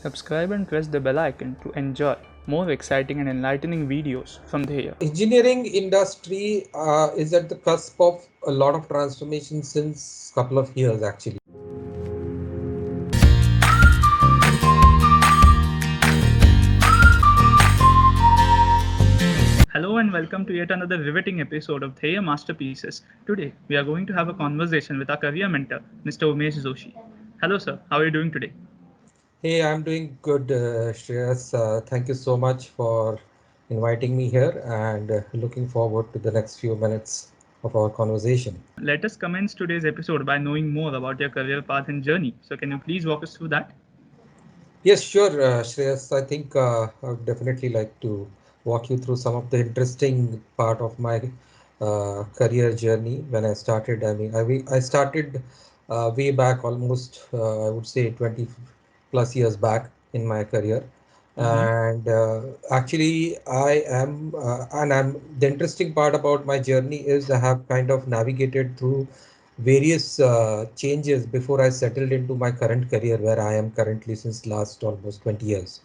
Subscribe and press the bell icon to enjoy more exciting and enlightening videos from here. Engineering industry is at the cusp of a lot of transformation since couple of years actually. Hello and welcome to yet another riveting episode of Theya Masterpieces. Today we are going to have a conversation with our career mentor, Mr. Umesh Joshi. Hello sir, how are you doing today? Hey, I'm doing good, Shreyas. Thank you so much for inviting me here and looking forward to the next few minutes of our conversation. Let us commence today's episode by knowing more about your career path and journey. So can you please walk us through that? Yes, sure, Shreyas. I think I would definitely like to walk you through some of the interesting part of my career journey when I started. I started way back, almost I would say 20 plus years back in my career. Mm-hmm. And actually, and I'm the interesting part about my journey is I have kind of navigated through various changes before I settled into my current career where I am currently since last almost 20 years.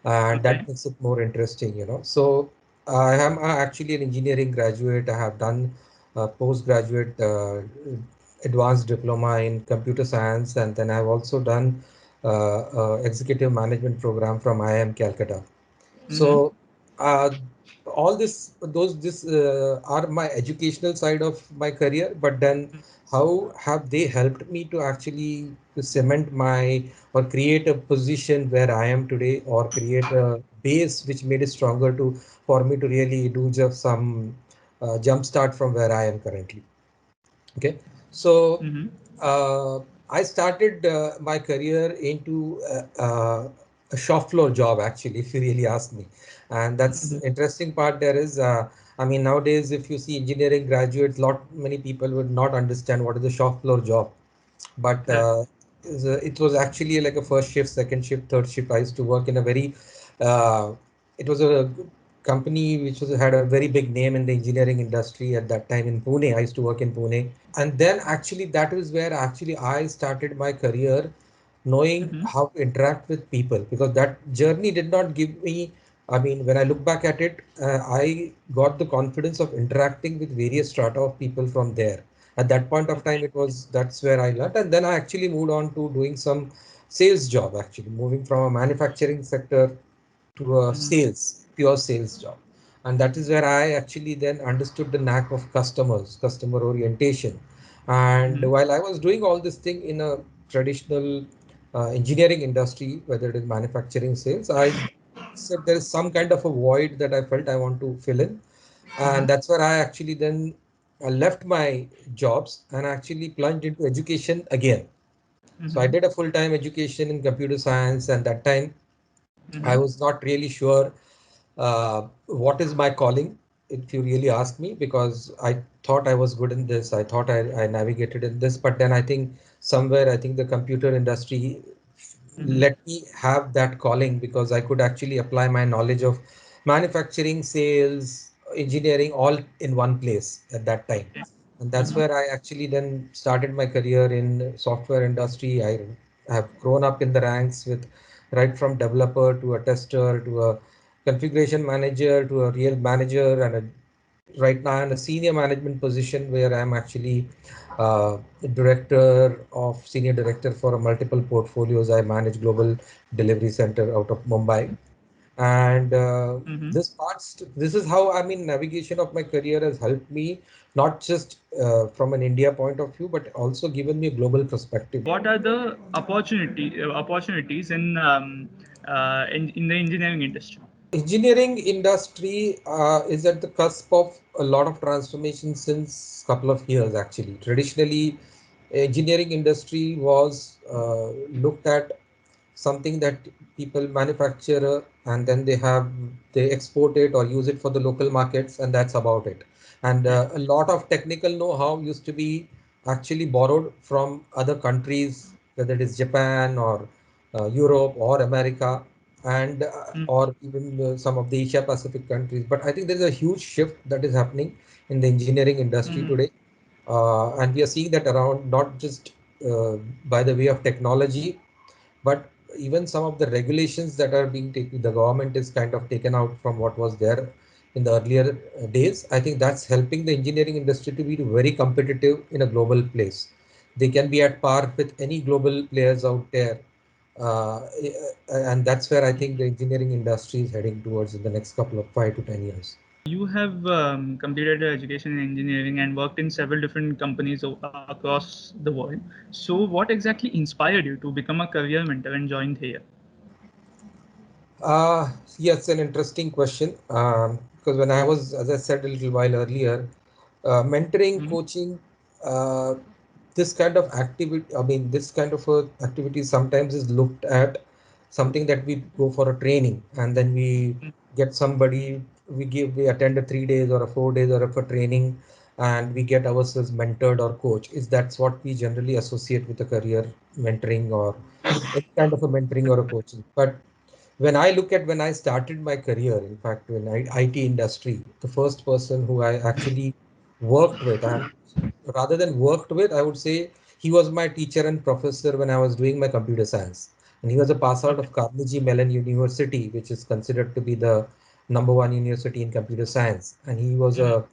And Okay. that makes it more interesting, you know. So I am actually an engineering graduate. I have done postgraduate advanced diploma in computer science, and then I've also done executive management program from IIM Calcutta. Mm-hmm. So all this are my educational side of my career, but then how have they helped me to actually cement my or create a position where I am today, or create a base which made it stronger to for me to really do just some jump start from where I am currently. Okay, so Mm-hmm. uh, I started my career into a shop floor job, actually, if you really ask me. And that's Mm-hmm. interesting part there is, I mean, nowadays, if you see engineering graduates, lot many people would not understand what is a shop floor job. But Right. it was actually like a first shift, second shift, third shift. I used to work in a very, uh, it was a company which had a very big name in the engineering industry at that time in Pune. I used to work in Pune, and then actually that is where actually I started my career knowing Mm-hmm. how to interact with people, because that journey did not give me, I mean, when I look back at it, I got the confidence of interacting with various strata of people from there. At that point of time, Okay. that's where I learned, and then I actually moved on to doing some sales job, actually moving from a manufacturing sector to a Mm-hmm. pure sales job. And that is where I actually then understood the knack of customer orientation. And Mm-hmm. while I was doing all this thing in a traditional engineering industry, whether it is manufacturing, sales, I said there is some kind of a void that I felt I want to fill in. Mm-hmm. And that's where I actually then left my jobs and actually plunged into education again. So I Mm-hmm. did a full-time education in computer science, and that time I Mm-hmm. was not really sure what is my calling, if you really ask me, because I thought I was good in this. I thought I navigated in this, but then I think somewhere I think the computer industry Mm-hmm. let me have that calling, because I could actually apply my knowledge of manufacturing, sales, engineering all in one place at that time. Okay. And that's Mm-hmm. where I actually then started my career in software industry. I have grown up in the ranks with right from developer to a tester to a configuration manager to a real manager, and right now in a senior management position where I'm actually senior director for multiple portfolios. I manage global delivery center out of Mumbai. And Mm-hmm. this is how, I mean, navigation of my career has helped me, not just from an India point of view, but also given me a global perspective. What are the opportunities in the engineering industry? Engineering industry is at the cusp of a lot of transformation since couple of years, actually. Traditionally, engineering industry was looked at something that people manufacture, and then they export it or use it for the local markets, and that's about it. And Right. a lot of technical know-how used to be actually borrowed from other countries, whether it is Japan or Europe or America, and Mm-hmm. or even some of the Asia Pacific countries. But I think there is a huge shift that is happening in the engineering industry Mm-hmm. today, and we are seeing that around, not just by the way of technology, but even some of the regulations that are being taken, the government is kind of taken out from what was there in the earlier days. I think that's helping the engineering industry to be very competitive in a global place. They can be at par with any global players out there. And that's where I think the engineering industry is heading towards in the next couple of 5 to 10 years. You have completed your education in engineering and worked in several different companies across the world. So, what exactly inspired you to become a career mentor and join here? Yes, an interesting question. Because when I was, as I said a little while earlier, mentoring, Mhm. coaching, uh, this kind of activity, I mean, this kind of activity sometimes is looked at something that we go for a training and then we get somebody, we attend a 3 days or a 4 days or a training and we get ourselves mentored or coached. Is that's what we generally associate with a career mentoring or any kind of a mentoring or a coaching. But when I look at when I started my career, in fact, in IT industry, the first person who I actually worked with, and rather than worked with, I would say he was my teacher and professor when I was doing my computer science. And he was a pass out Okay. of Carnegie Mellon University, which is considered to be the #1 university in computer science. And he was Mhm.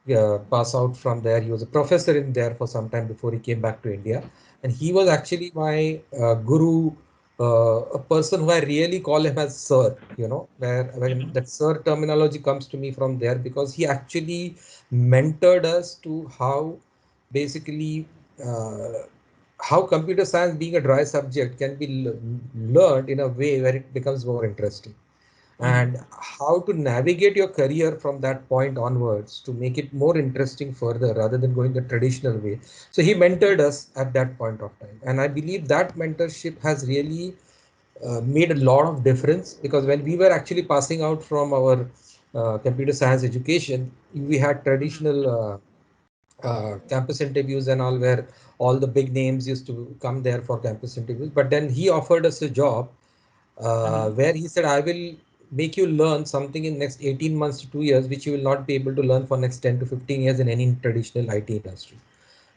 a pass out from there. He was a professor in there for some time before he came back to India. And he was actually my guru, a person who I really call him as sir, where when that sir terminology comes to me from there, because he actually mentored us to how basically uh, how computer science being a dry subject can be learned in a way where it becomes more interesting, Mhm. and how to navigate your career from that point onwards to make it more interesting further rather than going the traditional way. So he mentored us at that point of time, and I believe that mentorship has really made a lot of difference, because when we were actually passing out from our computer science education, we had Mhm. traditional campus interviews and all, where all the big names used to come there for campus interviews. But then he offered us a job Mhm. where he said, I will make you learn something in next 18 months to 2 years, which you will not be able to learn for next 10 to 15 years in any traditional IT industry.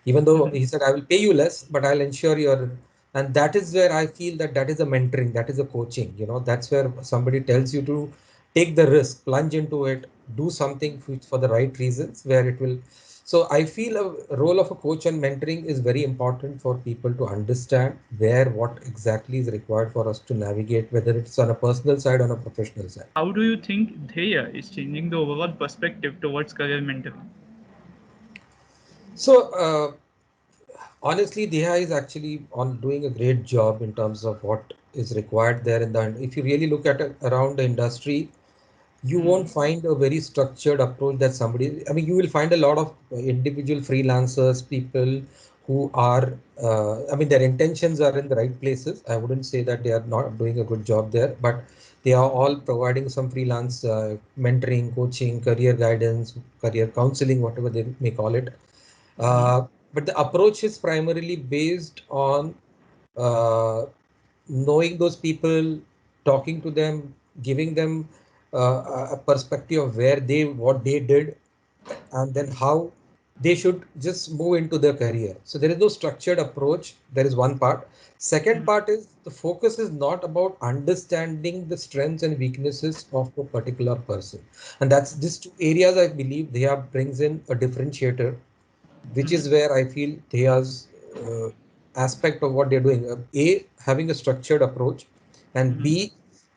Even though Mhm. he said, I will pay you less, but I'll ensure your, and that is where I feel that that is a mentoring, that is a coaching, that's where somebody tells you to take the risk, plunge into it, do something for the right reasons, where it will. So I feel a role of a coach and mentoring is very important for people to understand where what exactly is required for us to navigate, whether it's on a personal side or on a professional side. How do you think Dheya is changing the overall perspective towards career mentoring? So honestly, Deha is actually on doing a great job in terms of what is required there. In the if you really look at it around the industry, you won't Mhm. find a very structured approach that somebody. I mean, you will find a lot of individual freelancers, people who are. I mean, their intentions are in the right places. I wouldn't say that they are not doing a good job there, but they are all providing some freelance mentoring, coaching, career guidance, career counseling, whatever they may call it. Mhm. uh, but the approach is primarily based on uh, knowing those people, talking to them, giving them a perspective of where they, what they did, and then how they should just move into their career. So there is no structured approach. There is one part. Second Mhm. part is the focus is not about understanding the strengths and weaknesses of a particular person. And that's these two areas I believe they are brings in a differentiator, which Mhm. is where I feel Thea's aspect of what they're doing. A, having a structured approach, and Mhm. B,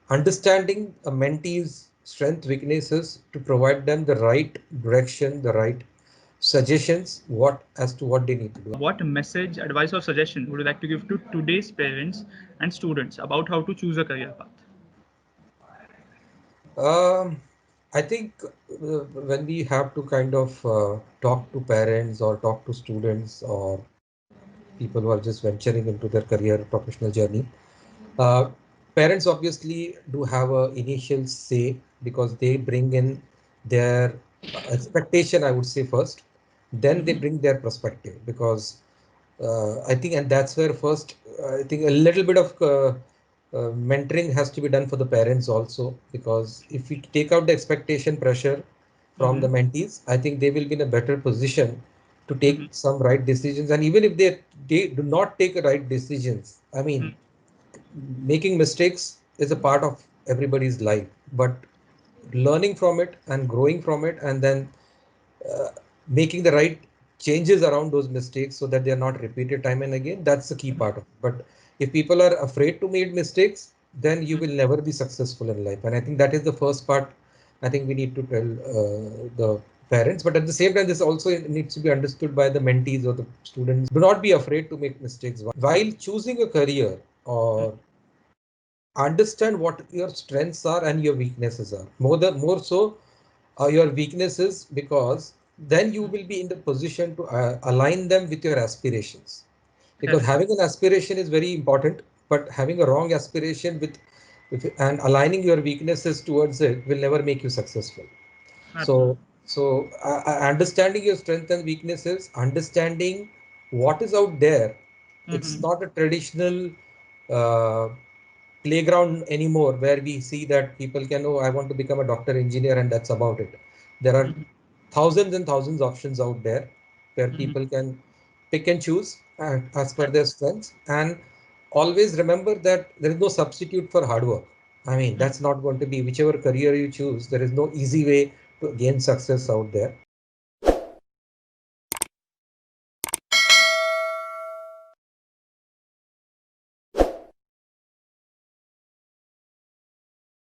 understanding a mentee's strength, weaknesses to provide them the right direction, the right suggestions, what as to what they need to do. What message, advice, or suggestion would you like to give to today's parents and students about how to choose a career path? Um, I think when we have to kind of talk to parents or talk to students or people who are just venturing into their career professional journey, Uh, parents obviously do have a initial say because they bring in their expectation, I would say first, then they Mhm. bring their perspective because I think, and that's where first I think a little bit of mentoring has to be done for the parents also, because if we take out the expectation pressure from the Mhm. mentees, I think they will be in a better position to take Mhm. some right decisions. And even if they do not take right decisions, I mean, making mistakes is a part of everybody's life, but learning from it and growing from it, and then uh, making the right changes around those mistakes so that they are not repeated time and again, that's the key part of it. But if people are afraid to make mistakes, then you will never be successful in life. And I think that is the first part I think we need to tell the parents. But at the same time, this also needs to be understood by the mentees or the students. Do not be afraid to make mistakes while choosing a career, or understand what your strengths are and your weaknesses are. More so your weaknesses, because then you will be in the position to align them with your aspirations. Because Correct. having an aspiration is very important, but having a wrong aspiration and aligning your weaknesses towards it will never make you successful. Absolutely. So understanding your strengths and weaknesses, understanding what is out there. It's Mm-hmm. not a traditional uh, playground anymore where we see that people can, oh, I want to become a doctor, engineer, and that's about it. There are Mm-hmm. thousands and thousands of options out there where Mm-hmm. people can pick and choose as per their strengths. And always remember that there is no substitute for hard work. I mean, that's not going to be whichever career you choose. There is no easy way to gain success out there.